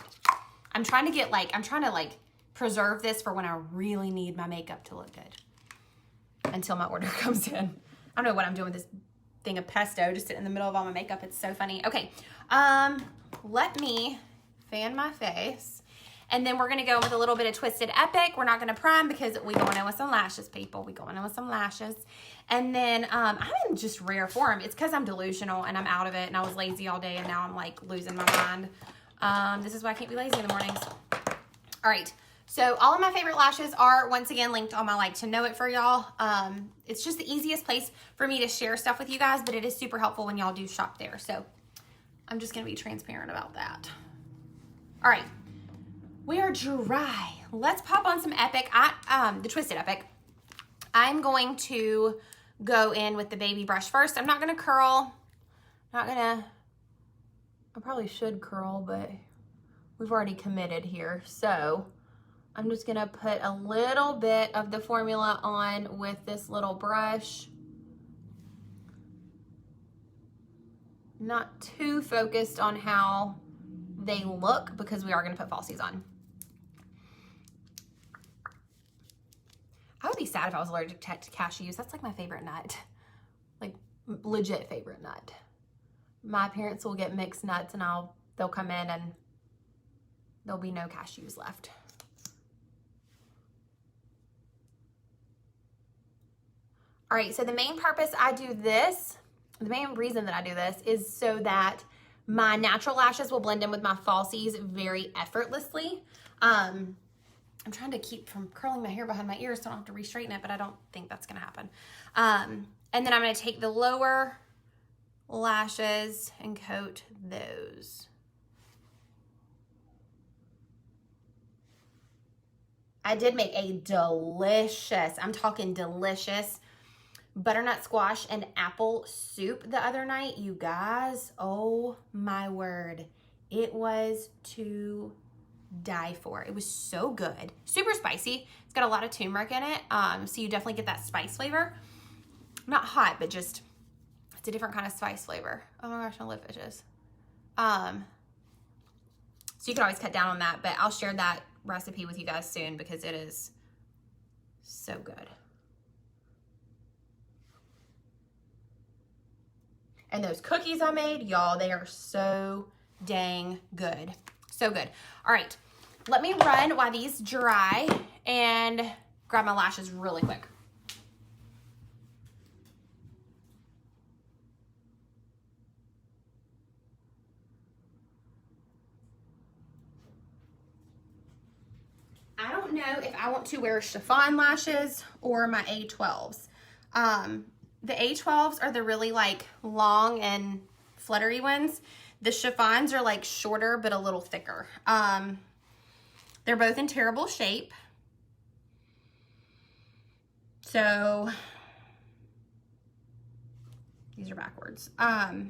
I'm trying to preserve this for when I really need my makeup to look good until my order comes in. I don't know what I'm doing with this thing of pesto just sitting in the middle of all my makeup. It's so funny. Okay. Let me fan my face. And then we're going to go with a little bit of Twisted Epic. We're not going to prime because we going in with some lashes, people. We going in with some lashes. And then I'm in just rare form. It's because I'm delusional and I'm out of it. And I was lazy all day and now I'm like losing my mind. This is why I can't be lazy in the mornings. All right. So all of my favorite lashes are once again linked on my like to know it for y'all. It's just the easiest place for me to share stuff with you guys, but it is super helpful when y'all do shop there. So I'm just going to be transparent about that. All right. We are dry. Let's pop on some Epic. The Twisted Epic. I'm going to go in with the baby brush first. I'm not going to curl. I probably should curl, but we've already committed here. So I'm just going to put a little bit of the formula on with this little brush. Not too focused on how they look because we are going to put falsies on. I would be sad if I was allergic to cashews. That's like my favorite nut. Like legit favorite nut. My parents will get mixed nuts and they'll come in and there'll be no cashews left. All right, so the main purpose I do this, the main reason that I do this is so that my natural lashes will blend in with my falsies very effortlessly. I'm trying to keep from curling my hair behind my ears so I don't have to re-straighten it, but I don't think that's gonna happen. And then I'm gonna take the lower lashes and coat those. I did make a delicious, I'm talking delicious, butternut squash and apple soup the other night, you guys. Oh my word. It was to die for. It was so good. Super spicy. It's got a lot of turmeric in it. So you definitely get that spice flavor. Not hot, but just, it's a different kind of spice flavor. Oh my gosh, my lip itches. So you can always cut down on that, but I'll share that recipe with you guys soon because it is so good. And those cookies I made, y'all, they are so dang good. So good. All right, let me run while these dry and grab my lashes really quick. I don't know if I want to wear chiffon lashes or my A12s. The A12s are the really like long and fluttery ones. The chiffons are like shorter, but a little thicker. They're both in terrible shape. So these are backwards. I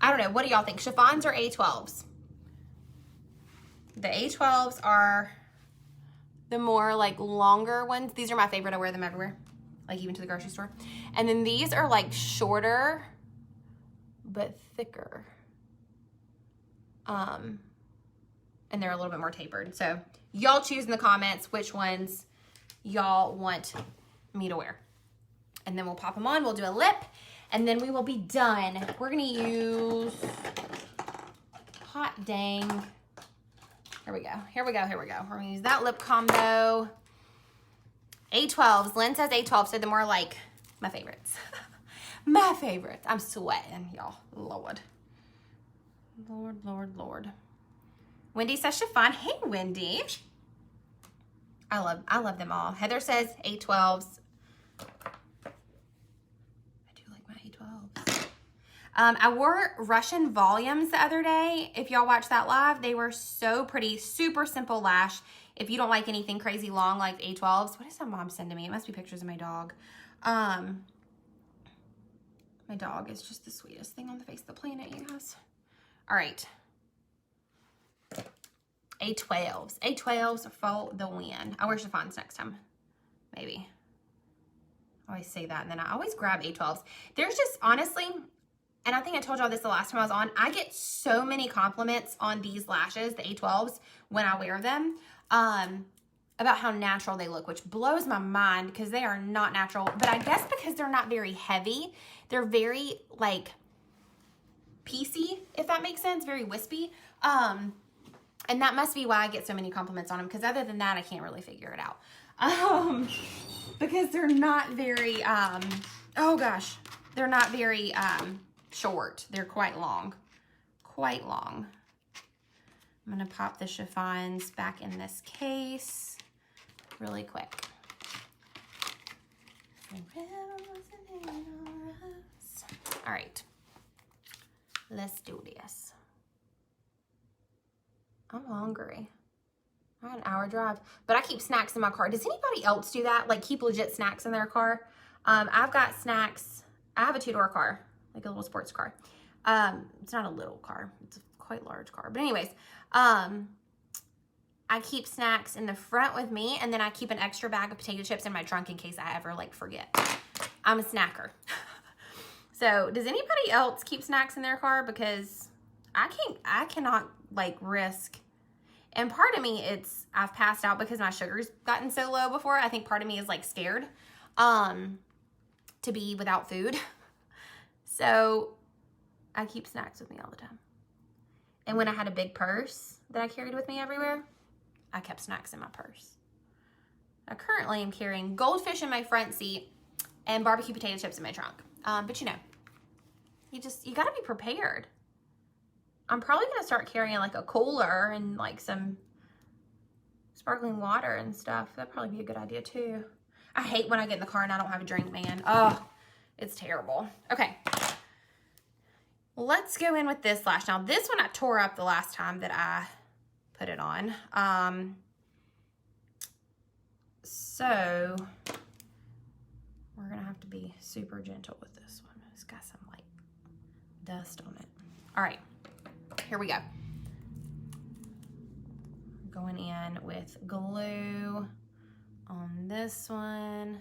don't know. What do y'all think? Chiffons or A12s? The A12s are the more like longer ones. These are my favorite. I wear them everywhere, like even to the grocery store. And then these are like shorter, but thicker. And they're a little bit more tapered. So y'all choose in the comments which ones y'all want me to wear. And then we'll pop them on. We'll do a lip and then we will be done. We're gonna use, hot dang. Here we go. We're gonna use that lip combo. A12s. Lynn says A12, so the more like my favorites. My favorites. I'm sweating, y'all. Lord. Lord. Wendy says chiffon. Hey, Wendy. I love them all. Heather says A12s. I do like my A12s. I wore Russian volumes the other day. If y'all watched that live, they were so pretty. Super simple lash. If you don't like anything crazy long like A12s. What is that mom sending me? It must be pictures of my dog. My dog is just the sweetest thing on the face of the planet, you guys. All right. A12s. A12s for the win. I wear chiffons next time. Maybe. I always say that, and then I always grab A12s. There's just, honestly, and I think I told y'all this the last time I was on, I get so many compliments on these lashes, the A12s, when I wear them, about how natural they look, which blows my mind because they are not natural. But I guess because they're not very heavy, they're very, like, piecey, if that makes sense, very wispy. And that must be why I get so many compliments on them, because other than that, I can't really figure it out. Because they're not very, oh gosh, they're not very short. They're quite long, quite long. I'm gonna pop the chiffons back in this case really quick. All right, let's do this. I'm hungry. I had an hour drive, but I keep snacks in my car. Does anybody else do that? Like keep legit snacks in their car? I've got snacks. I have a 2-door car, like a little sports car. It's not a little car. It's a quite large car. But anyways, I keep snacks in the front with me, and then I keep an extra bag of potato chips in my trunk in case I ever like forget. I'm a snacker. So does anybody else keep snacks in their car? Because I cannot like risk. And part of me, I've passed out because my sugar's gotten so low before. I think part of me is like scared to be without food. So I keep snacks with me all the time. And when I had a big purse that I carried with me everywhere, I kept snacks in my purse. I currently am carrying goldfish in my front seat and barbecue potato chips in my trunk. But you know, you gotta be prepared. I'm probably gonna start carrying like a cooler and like some sparkling water and stuff. That'd probably be a good idea too. I hate when I get in the car and I don't have a drink, man. Oh, it's terrible. Okay, let's go in with this lash. Now this one I tore up the last time that I put it on. So we're gonna have to be super gentle with this one. It's got some like dust on it. All right, here we go. Going in with glue on this one.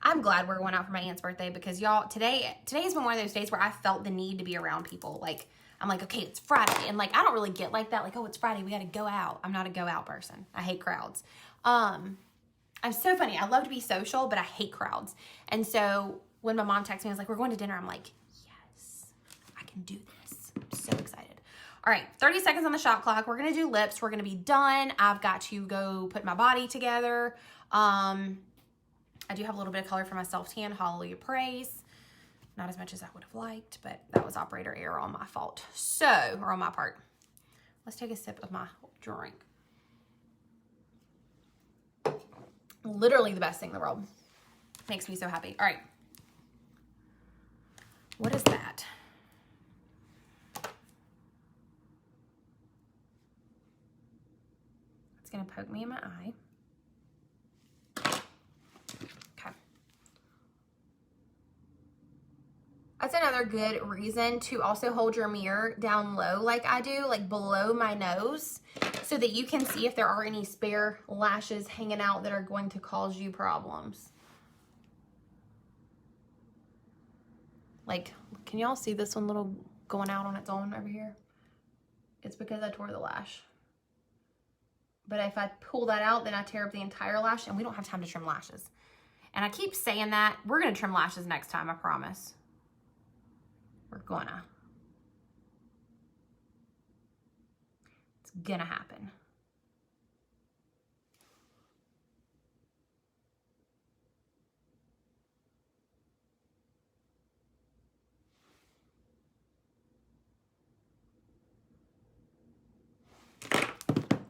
I'm glad we're going out for my aunt's birthday because y'all, today has been one of those days where I felt the need to be around people. Like, I'm like, okay, it's Friday. And like, I don't really get like that. Like, oh, it's Friday, we got to go out. I'm not a go out person. I hate crowds. I'm so funny. I love to be social, but I hate crowds. And so when my mom texted me, I was like, we're going to dinner. I'm like, yes, I can do this. I'm so excited. All right, 30 seconds on the shot clock. We're going to do lips. We're going to be done. I've got to go put my body together. I do have a little bit of color for my self-tan. Hallelujah, praise. Not as much as I would have liked, but that was operator error on my fault. So, or on my part. Let's take a sip of my drink. Literally the best thing in the world. Makes me so happy. All right. What is that? It's going to poke me in my eye. Okay. That's another good reason to also hold your mirror down low like I do, like below my nose, so that you can see if there are any spare lashes hanging out that are going to cause you problems. Like, can y'all see this one little going out on its own over here? It's because I tore the lash. But if I pull that out, then I tear up the entire lash, and we don't have time to trim lashes. And I keep saying that. We're gonna trim lashes next time, I promise. We're gonna. It's gonna happen.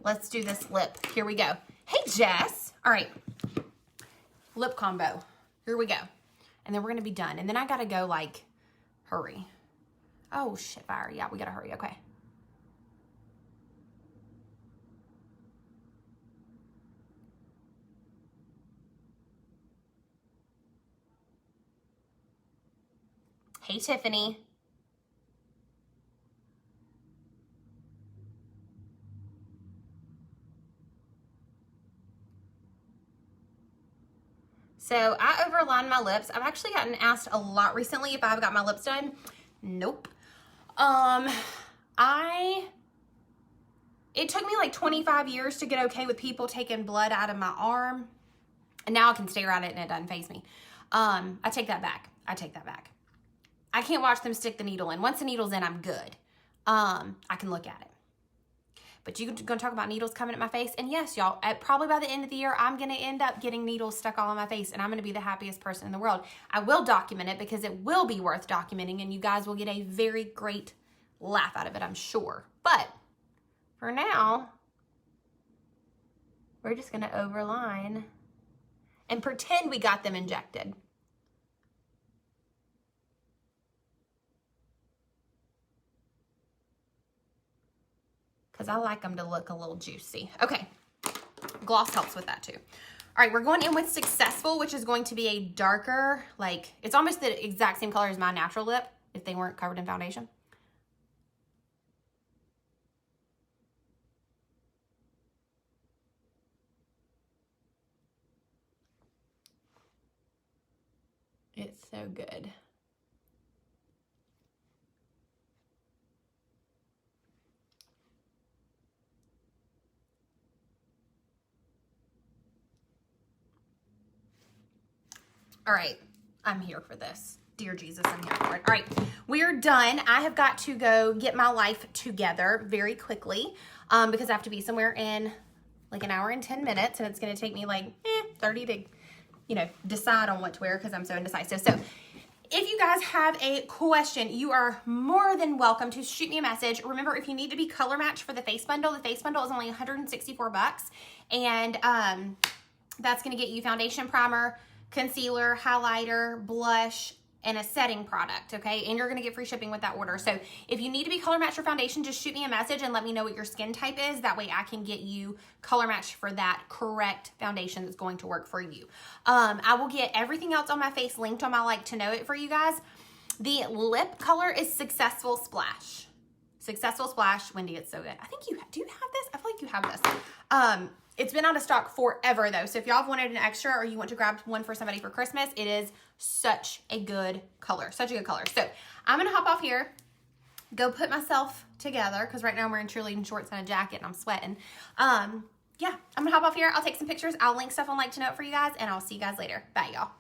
Let's do this lip. Here we go. Hey, Jess. All right. Lip combo. Here we go. And then we're gonna be done. And then I gotta go like, hurry. Oh, shit, fire. Yeah, we gotta hurry. Okay. Hey, Tiffany. So I overlined my lips. I've actually gotten asked a lot recently if I've got my lips done. Nope. It took me like 25 years to get okay with people taking blood out of my arm. And now I can stare at it and it doesn't faze me. I take that back. I take that back. I can't watch them stick the needle in. Once the needle's in, I'm good. I can look at it. But you're going to talk about needles coming at my face. And yes, y'all, probably by the end of the year, I'm going to end up getting needles stuck all on my face. And I'm going to be the happiest person in the world. I will document it because it will be worth documenting. And you guys will get a very great laugh out of it, I'm sure. But for now, we're just going to overline and pretend we got them injected. Because I like them to look a little juicy. Okay, gloss helps with that too. All right, we're going in with Successful, which is going to be a darker, like, it's almost the exact same color as my natural lip if they weren't covered in foundation. It's so good. All right, I'm here for this. Dear Jesus, I'm here for it. All right, we're done. I have got to go get my life together very quickly because I have to be somewhere in like an hour and 10 minutes, and it's going to take me like 30 to, you know, decide on what to wear because I'm so indecisive. So if you guys have a question, you are more than welcome to shoot me a message. Remember, if you need to be color matched for the face bundle is only 164 bucks, and that's going to get you foundation, primer, concealer, highlighter, blush, and a setting product, okay? And you're gonna get free shipping with that order. So if you need to be color matched for foundation, just shoot me a message and let me know what your skin type is. That way I can get you color matched for that correct foundation that's going to work for you. I will get everything else on my face linked on my like to know it for you guys. The lip color is Successful Splash. Successful Splash. Wendy, it's so good. I think do you have this? I feel like you have this. It's been out of stock forever though. So if y'all have wanted an extra or you want to grab one for somebody for Christmas, it is such a good color. Such a good color. So I'm going to hop off here, go put myself together because right now I'm wearing cheerleading shorts and a jacket and I'm sweating. Yeah, I'm going to hop off here. I'll take some pictures. I'll link stuff on Like to Know It for you guys and I'll see you guys later. Bye, y'all.